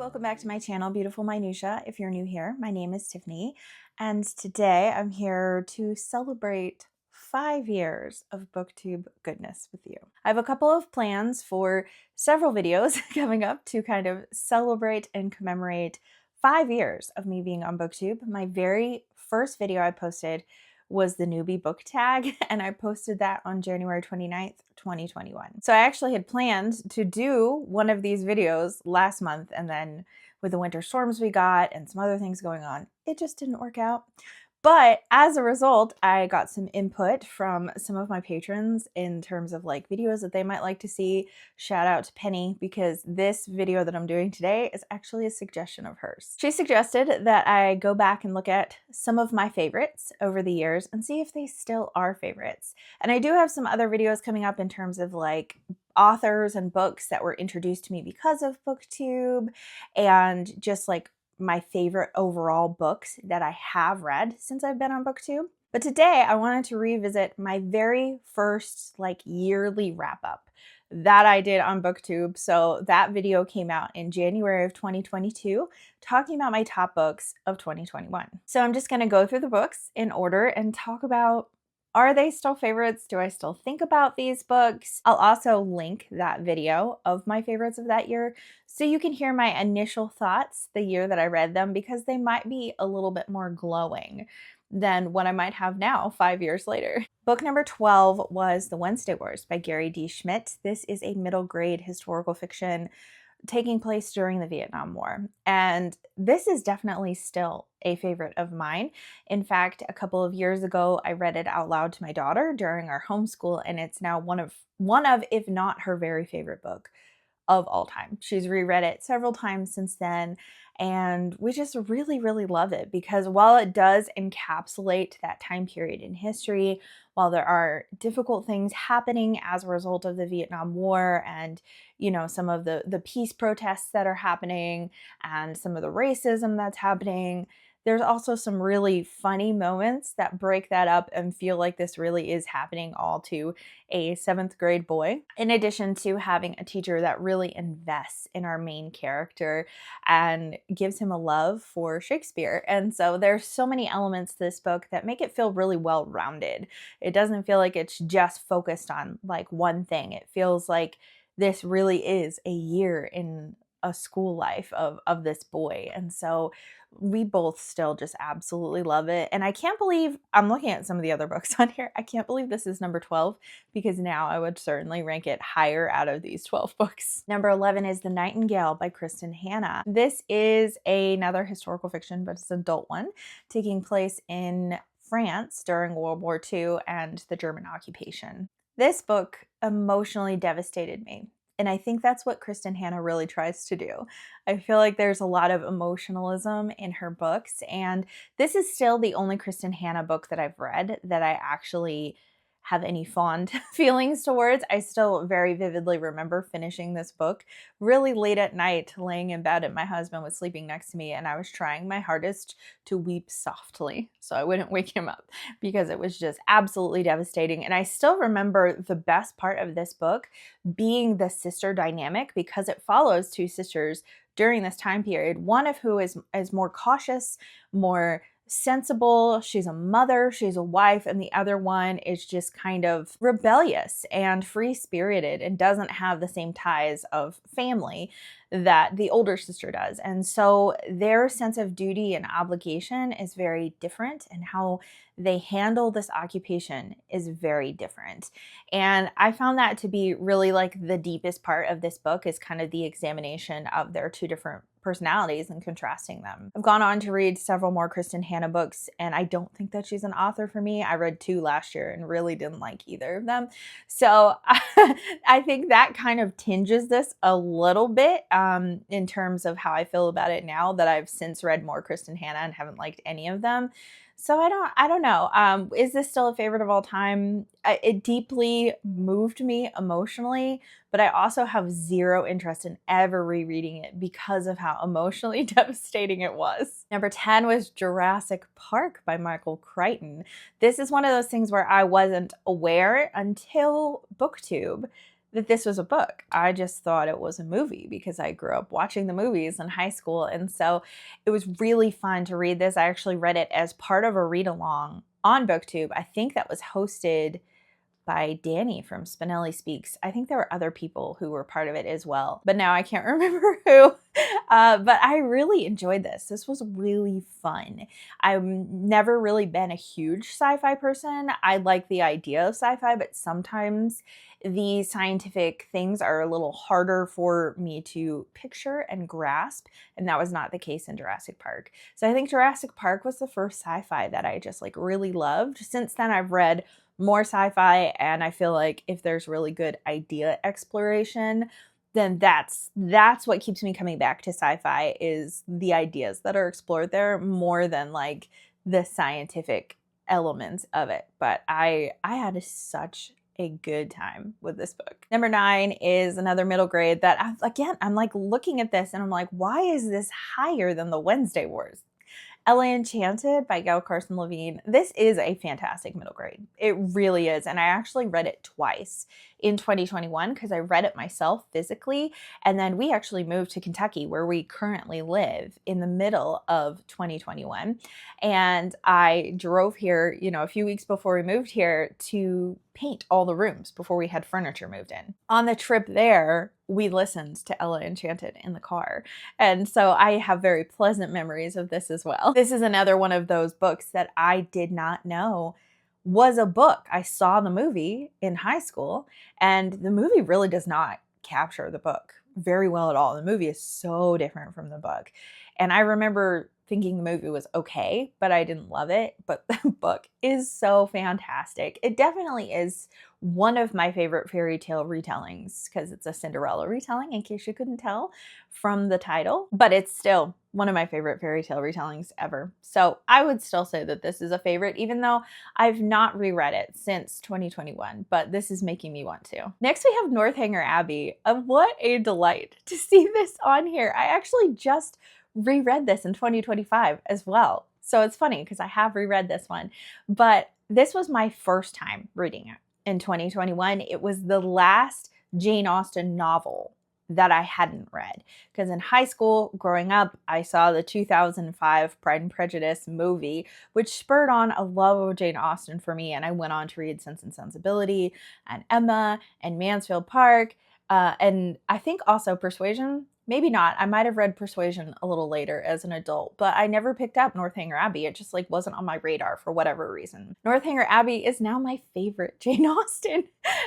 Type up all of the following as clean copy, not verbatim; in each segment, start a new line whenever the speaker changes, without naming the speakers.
welcome back to my channel, Beautiful Minutia. If you're new here, my name is Tiffany, and today I'm here to celebrate 5 years of BookTube goodness with you. I have a couple of plans for several videos coming up to kind of celebrate and commemorate 5 years of me being on BookTube. My very first video I posted was the newbie book tag, and I posted that on January 29th, 2021. So I actually had planned to do one of these videos last month, and then with the winter storms we got and some other things going on, it just didn't work out. But as a result, I got some input from some of my patrons in terms of like videos that they might like to see. Shout out to Penny, because this video that I'm doing today is actually a suggestion of hers. She suggested that I go back and look at some of my favorites over the years and see if they still are favorites. And I do have some other videos coming up in terms of like authors and books that were introduced to me because of BookTube, and just like my favorite overall books that I have read since I've been on BookTube. But today I wanted to revisit my very first like yearly wrap up that I did on BookTube. So that video came out in January of 2022, talking about my top books of 2021. So I'm just gonna go through the books in order and talk about, are they still favorites? Do I still think about these books? I'll also link that video of my favorites of that year so you can hear my initial thoughts the year that I read them, because they might be a little bit more glowing than what I might have now 5 years later. Book number 12 was The Wednesday Wars by Gary D. Schmidt. This is a middle grade historical fiction taking place during the Vietnam War. And this is definitely still a favorite of mine. In fact, a couple of years ago, I read it out loud to my daughter during our homeschool, and it's now one of, if not her very favorite book of all time. She's reread it several times since then, and we just really, really love it, because while it does encapsulate that time period in history, while there are difficult things happening as a result of the Vietnam War and, you know, some of the peace protests that are happening and some of the racism that's happening, there's also some really funny moments that break that up and feel like this really is happening all to a 7th grade boy. In addition to having a teacher that really invests in our main character and gives him a love for Shakespeare. And so there's so many elements to this book that make it feel really well-rounded. It doesn't feel like it's just focused on like one thing. It feels like this really is a year in a school life of this boy. And so we both still just absolutely love it. And I can't believe, I'm looking at some of the other books on here, I can't believe this is number 12, because now I would certainly rank it higher out of these 12 books. Number 11 is The Nightingale by Kristen Hanna. This is another historical fiction, but it's an adult one, taking place in France during World War II and the German occupation. This book emotionally devastated me. And I think that's what Kristen Hanna really tries to do. I feel like there's a lot of emotionalism in her books, and this is still the only Kristen Hanna book that I've read that I actually have any fond feelings towards. I still very vividly remember finishing this book really late at night, laying in bed, and my husband was sleeping next to me, and I was trying my hardest to weep softly so I wouldn't wake him up, because it was just absolutely devastating. And I still remember the best part of this book being the sister dynamic, because it follows two sisters during this time period, one of who is more cautious, more sensible, she's a mother, she's a wife, and the other one is just kind of rebellious and free-spirited and doesn't have the same ties of family that the older sister does. And so their sense of duty and obligation is very different, and how they handle this occupation is very different. And I found that to be really like the deepest part of this book, is kind of the examination of their two different personalities and contrasting them. I've gone on to read several more Kristen Hanna books, and I don't think that she's an author for me. I read 2 last year and really didn't like either of them. So I think that kind of tinges this a little bit in terms of how I feel about it now that I've since read more Kristen Hanna and haven't liked any of them. So I don't know. Is this still a favorite of all time? It deeply moved me emotionally, but I also have zero interest in ever rereading it because of how emotionally devastating it was. Number 10 was Jurassic Park by Michael Crichton. This is one of those things where I wasn't aware until BookTube that this was a book. I just thought it was a movie because I grew up watching the movies in high school. And so it was really fun to read this. I actually read it as part of a read along on BookTube. I think that was hosted by Danny from Spinelli Speaks. I think there were other people who were part of it as well, but now I can't remember who. But I really enjoyed this. This was really fun. I've never really been a huge sci-fi person. I like the idea of sci-fi, but sometimes the scientific things are a little harder for me to picture and grasp, and that was not the case in Jurassic Park. So I think Jurassic Park was the first sci-fi that I just like really loved. Since then, I've read more sci-fi, and I feel like if there's really good idea exploration, then that's what keeps me coming back to sci-fi, is the ideas that are explored there more than like the scientific elements of it. But I had such a good time with this book. Number 9 is another middle grade that I'm like looking at this and I'm like, why is this higher than the Wednesday Wars? Ella Enchanted by Gail Carson Levine. This is a fantastic middle grade. It really is. And I actually read it twice in 2021 because I read it myself physically. And then we actually moved to Kentucky, where we currently live, in the middle of 2021. And I drove here, a few weeks before we moved here to paint all the rooms before we had furniture moved in. On the trip there, we listened to Ella Enchanted in the car. And so I have very pleasant memories of this as well. This is another one of those books that I did not know was a book. I saw the movie in high school, and the movie really does not capture the book very well at all. The movie is so different from the book. And I remember thinking the movie was okay, but I didn't love it. But the book is so fantastic. It definitely is one of my favorite fairy tale retellings because it's a Cinderella retelling, in case you couldn't tell from the title. But it's still one of my favorite fairy tale retellings ever. So I would still say that this is a favorite, even though I've not reread it since 2021, but this is making me want to. Next, we have Northanger Abbey. What a delight to see this on here. I actually just reread this in 2025 as well. So it's funny because I have reread this one, but this was my first time reading it in 2021. It was the last Jane Austen novel that I hadn't read, because in high school growing up, I saw the 2005 Pride and Prejudice movie, which spurred on a love of Jane Austen for me. And I went on to read Sense and Sensibility and Emma and Mansfield Park. And I think also Persuasion. Maybe not. I might have read Persuasion a little later as an adult, but I never picked up Northanger Abbey. It just wasn't on my radar for whatever reason. Northanger Abbey is now my favorite Jane Austen.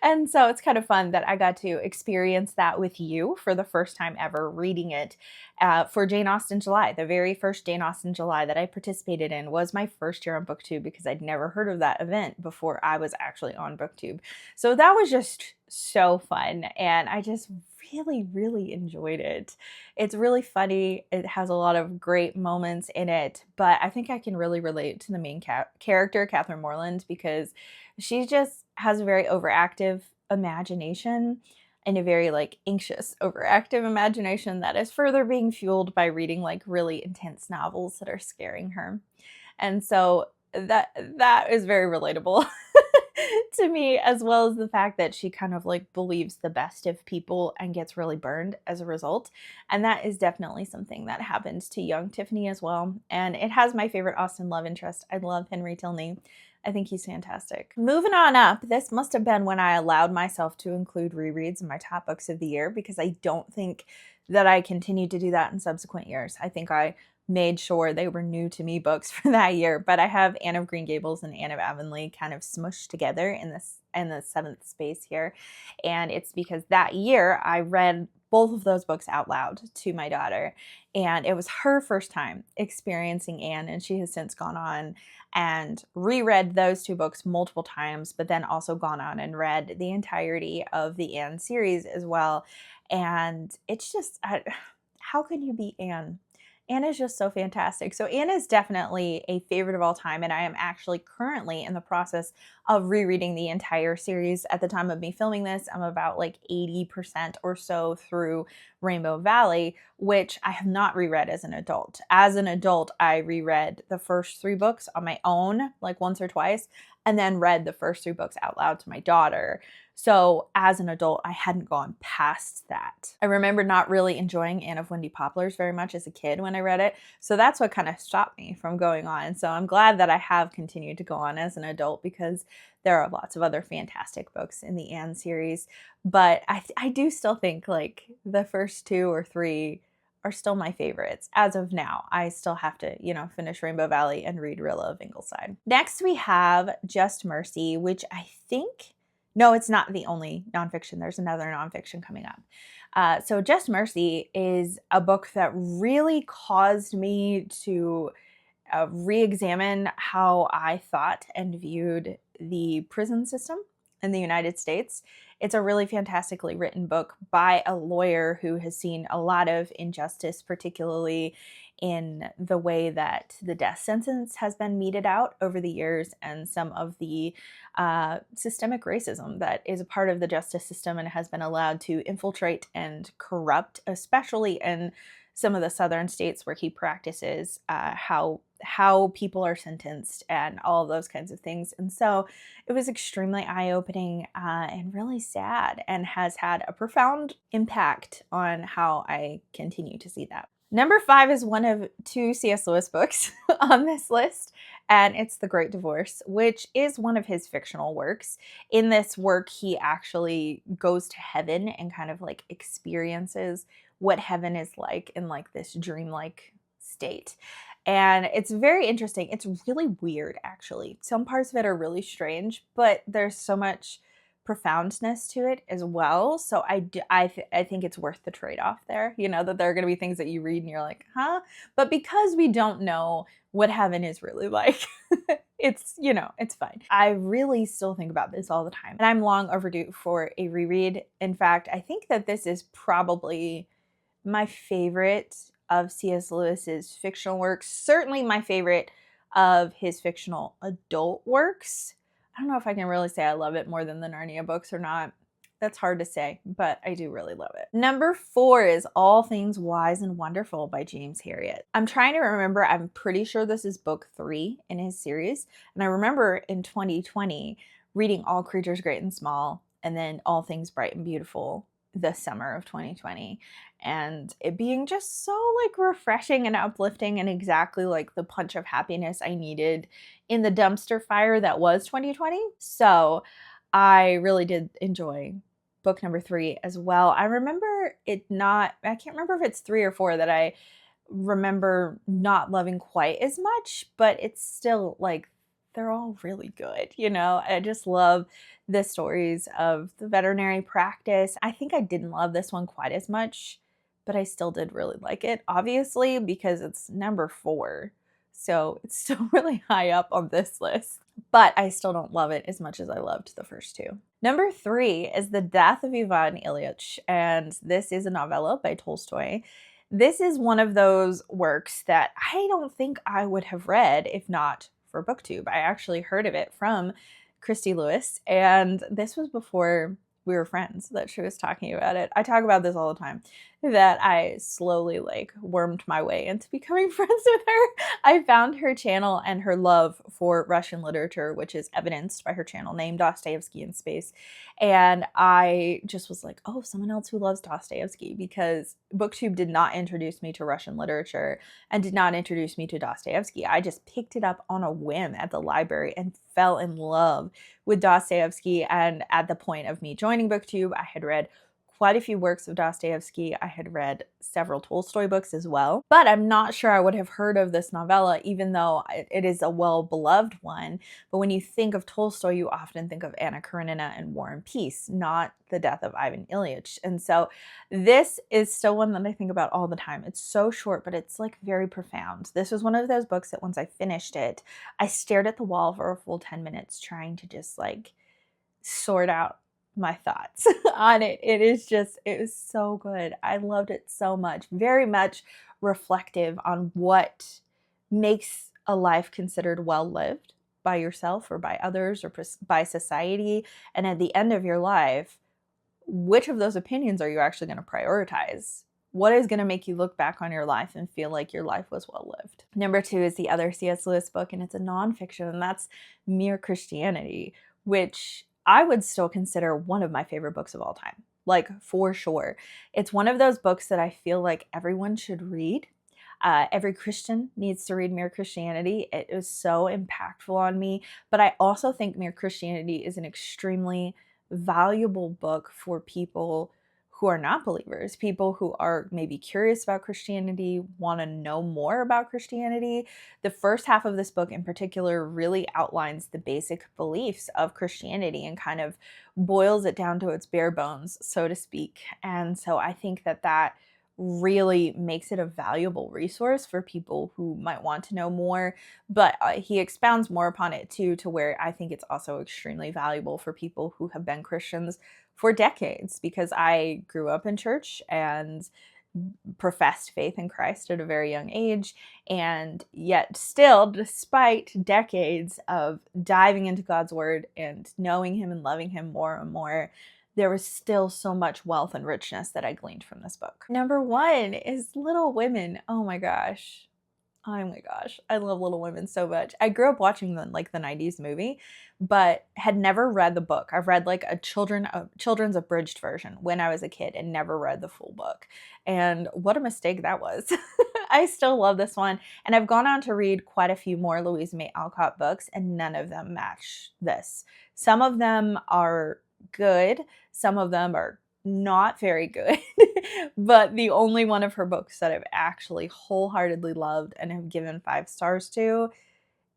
And so it's kind of fun that I got to experience that with you for the first time ever, reading it for Jane Austen July. The very first Jane Austen July that I participated in was my first year on BookTube, because I'd never heard of that event before I was actually on BookTube. So that was just so fun, and I just really enjoyed it. It's really funny. It has a lot of great moments in it, but I think I can really relate to the main character, Catherine Morland, because she just has a very overactive imagination, and a very anxious overactive imagination that is further being fueled by reading really intense novels that are scaring her. And so that is very relatable to me, as well as the fact that she kind of believes the best of people and gets really burned as a result. And that is definitely something that happens to young Tiffany as well. And it has my favorite Austen love interest. I love Henry Tilney. I think he's fantastic. Moving on up, this must have been when I allowed myself to include rereads in my top books of the year, because I don't think that I continued to do that in subsequent years. I think I made sure they were new to me books for that year, but I have Anne of Green Gables and Anne of Avonlea kind of smushed together in the seventh space here. And it's because that year I read both of those books out loud to my daughter, and it was her first time experiencing Anne, and she has since gone on and reread those two books multiple times, but then also gone on and read the entirety of the Anne series as well. And it's just, how can you beat Anne? Anne is just so fantastic. So Anne is definitely a favorite of all time, and I am actually currently in the process of rereading the entire series. At the time of me filming this, I'm about 80% or so through Rainbow Valley, which I have not reread as an adult. As an adult, I reread the first 3 books on my own, once or twice, and then read the first 3 books out loud to my daughter. So as an adult, I hadn't gone past that. I remember not really enjoying Anne of Windy Poplars very much as a kid when I read it. So that's what kind of stopped me from going on. So I'm glad that I have continued to go on as an adult, because there are lots of other fantastic books in the Anne series. But I do still think like the first 2 or 3 are still my favorites. As of now, I still have to, finish Rainbow Valley and read Rilla of Ingleside. Next, we have Just Mercy, which I think, no, it's not the only nonfiction. There's another nonfiction coming up. So Just Mercy is a book that really caused me to re-examine how I thought and viewed the prison system in the United States. It's a really fantastically written book by a lawyer who has seen a lot of injustice, particularly in the way that the death sentence has been meted out over the years, and some of the systemic racism that is a part of the justice system and has been allowed to infiltrate and corrupt, especially in some of the southern states where he practices, how people are sentenced and all of those kinds of things. And so it was extremely eye-opening and really sad, and has had a profound impact on how I continue to see that. Number 5 is one of 2 C.S. Lewis books on this list, and it's The Great Divorce, which is one of his fictional works. In this work, he actually goes to heaven and kind of like experiences what heaven is like in like this dreamlike state. And it's very interesting. It's really weird, actually. Some parts of it are really strange, but there's so much profoundness to it as well. So I think it's worth the trade-off there, that there are going to be things that you read and you're like, huh? But because we don't know what heaven is really like, it's fine. I really still think about this all the time, and I'm long overdue for a reread. In fact, I think that this is probably my favorite of C.S. Lewis's fictional works, certainly my favorite of his fictional adult works. I don't know if I can really say I love it more than the Narnia books or not. That's hard to say, but I do really love it. Number 4 is All Things Wise and Wonderful by James Herriot. I'm trying to remember, I'm pretty sure this is book 3 in his series. And I remember in 2020 reading All Creatures Great and Small, and then All Things Bright and Beautiful the summer of 2020, and it being just so like refreshing and uplifting, and exactly like the punch of happiness I needed in the dumpster fire that was 2020. So I really did enjoy book number 3 as well. I can't remember if it's 3 or 4 that I remember not loving quite as much, but it's still like they're all really good. I just love the stories of the veterinary practice. I think I didn't love this one quite as much, but I still did really like it, obviously, because it's number 4. So it's still really high up on this list, but I still don't love it as much as I loved the first 2. Number 3 is The Death of Ivan Ilyich, and this is a novella by Tolstoy. This is one of those works that I don't think I would have read if not for BookTube. I actually heard of it from Christy Lewis, and this was before we were friends that she was talking about it. I talk about this all the time, that I slowly like wormed my way into becoming friends with her. I found her channel and her love for Russian literature, which is evidenced by her channel name, Dostoevsky in Space. And I just was like, oh, someone else who loves Dostoevsky, because BookTube did not introduce me to Russian literature and did not introduce me to Dostoevsky. I just picked it up on a whim at the library and fell in love with Dostoevsky. And at the point of me joining BookTube, I had read quite a few works of Dostoevsky. I had read several Tolstoy books as well, but I'm not sure I would have heard of this novella, even though it is a well-beloved one. But when you think of Tolstoy, you often think of Anna Karenina and War and Peace, not The Death of Ivan Ilyich. And so this is still one that I think about all the time. It's so short, but it's like very profound. This was one of those books that once I finished it, I stared at the wall for a full 10 minutes trying to just like sort out my thoughts on it. It was so good. I loved it so much. Very much reflective on what makes a life considered well lived by yourself or by others or by society. And at the end of your life, which of those opinions are you actually going to prioritize? What is going to make you look back on your life and feel like your life was well lived? Number 2 is the other C.S. Lewis book, and it's a nonfiction, and that's Mere Christianity, which I would still consider one of my favorite books of all time, like for sure. It's one of those books that I feel like everyone should read. Every Christian needs to read Mere Christianity. It is so impactful on me, but I also think Mere Christianity is an extremely valuable book for people who are not believers, people who are maybe curious about Christianity, want to know more about Christianity. The first half of this book in particular really outlines the basic beliefs of Christianity and kind of boils it down to its bare bones, so to speak. And so I think that really makes it a valuable resource for people who might want to know more, but he expounds more upon it too, to where I think it's also extremely valuable for people who have been Christians for decades, because I grew up in church and professed faith in Christ at a very young age, and yet still, despite decades of diving into God's word and knowing him and loving him more and more, there was still so much wealth and richness that I gleaned from this book. Number 1 is Little Women. Oh my gosh. Oh my gosh, I love Little Women so much. I grew up watching the 90s movie, but had never read the book. I've read like a children's abridged version when I was a kid and never read the full book. And what a mistake that was. I still love this one, and I've gone on to read quite a few more Louisa May Alcott books, and none of them match this. Some of them are good, some of them are not very good, but the only one of her books that I've actually wholeheartedly loved and have given 5 stars to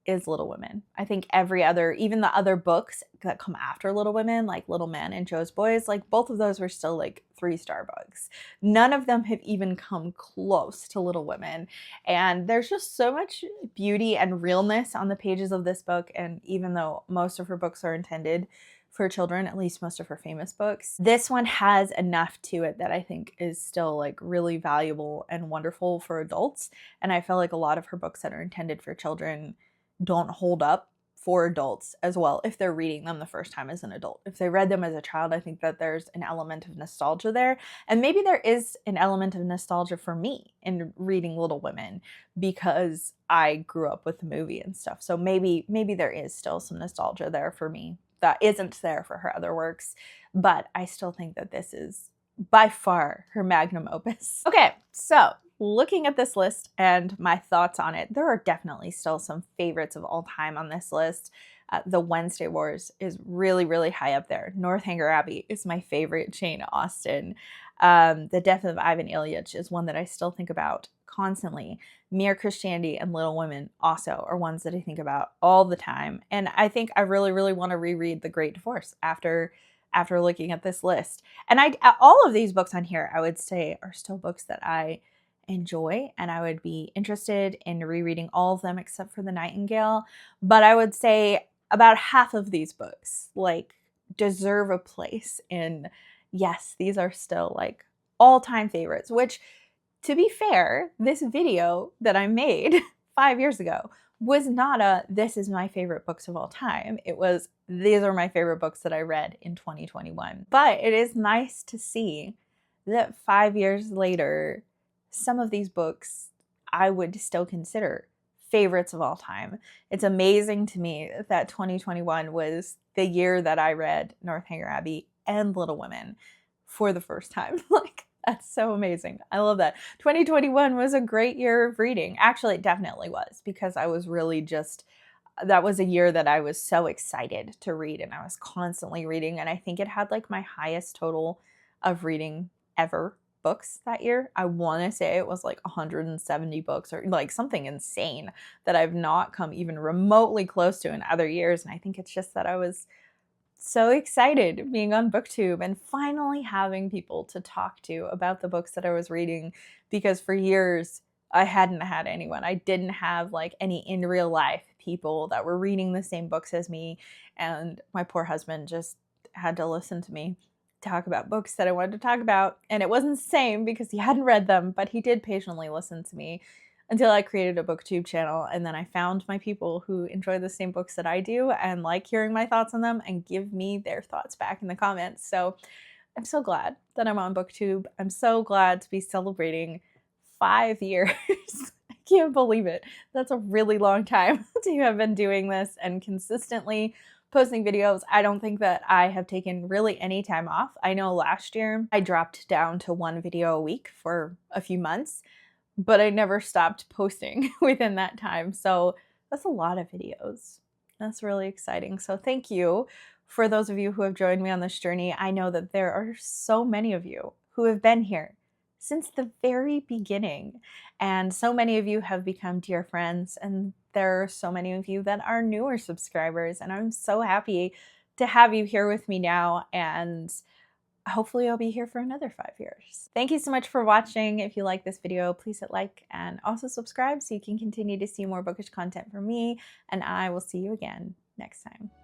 is Little Women. I think every other, even the other books that come after Little Women, like Little Men and Joe's Boys, like both of those were still like 3-star books. None of them have even come close to Little Women. And there's just so much beauty and realness on the pages of this book. And even though most of her books are intended for children, at least most of her famous books, this one has enough to it that I think is still like really valuable and wonderful for adults. And I feel like a lot of her books that are intended for children don't hold up for adults as well if they're reading them the first time as an adult. If they read them as a child, I think that there's an element of nostalgia there. And maybe there is an element of nostalgia for me in reading Little Women because I grew up with the movie and stuff. So maybe there is still some nostalgia there for me that isn't there for her other works, but I still think that this is by far her magnum opus. Okay, so looking at this list and my thoughts on it, there are definitely still some favorites of all time on this list. The Wednesday Wars is really, really high up there. Northanger Abbey is my favorite Jane Austen. The Death of Ivan Ilyich is one that I still think about constantly. Mere Christianity and Little Women also are ones that I think about all the time. And I think I really, really want to reread The Great Divorce after looking at this list. And all of these books on here, I would say, are still books that I enjoy, and I would be interested in rereading all of them except for The Nightingale. But I would say about half of these books like deserve a place in, yes, these are still like all-time favorites, which, to be fair, this video that I made 5 years ago was not a this is my favorite books of all time. It was these are my favorite books that I read in 2021. But it is nice to see that 5 years later, some of these books I would still consider favorites of all time. It's amazing to me that 2021 was the year that I read Northanger Abbey and Little Women for the first time. Like, that's so amazing. I love that. 2021 was a great year of reading. Actually, it definitely was, because I was really just, that was a year that I was so excited to read, and I was constantly reading, and I think it had like my highest total of reading ever books that year. I want to say it was like 170 books or like something insane that I've not come even remotely close to in other years. And I think it's just that I was so excited being on BookTube and finally having people to talk to about the books that I was reading, because for years I hadn't had anyone. I didn't have like any in real life people that were reading the same books as me, and my poor husband just had to listen to me talk about books that I wanted to talk about, and it wasn't the same because he hadn't read them, but he did patiently listen to me until I created a BookTube channel, and then I found my people who enjoy the same books that I do and like hearing my thoughts on them and give me their thoughts back in the comments. So I'm so glad that I'm on BookTube. I'm so glad to be celebrating 5 years. I can't believe it. That's a really long time to have been doing this and consistently posting videos. I don't think that I have taken really any time off. I know last year I dropped down to 1 video a week for a few months, but I never stopped posting within that time. So that's a lot of videos. That's really exciting. So thank you for those of you who have joined me on this journey. I know that there are so many of you who have been here since the very beginning, and so many of you have become dear friends, and there are so many of you that are newer subscribers, and I'm so happy to have you here with me now, and hopefully I'll be here for another 5 years. Thank you so much for watching. If you like this video, please hit like and also subscribe so you can continue to see more bookish content from me, and I will see you again next time.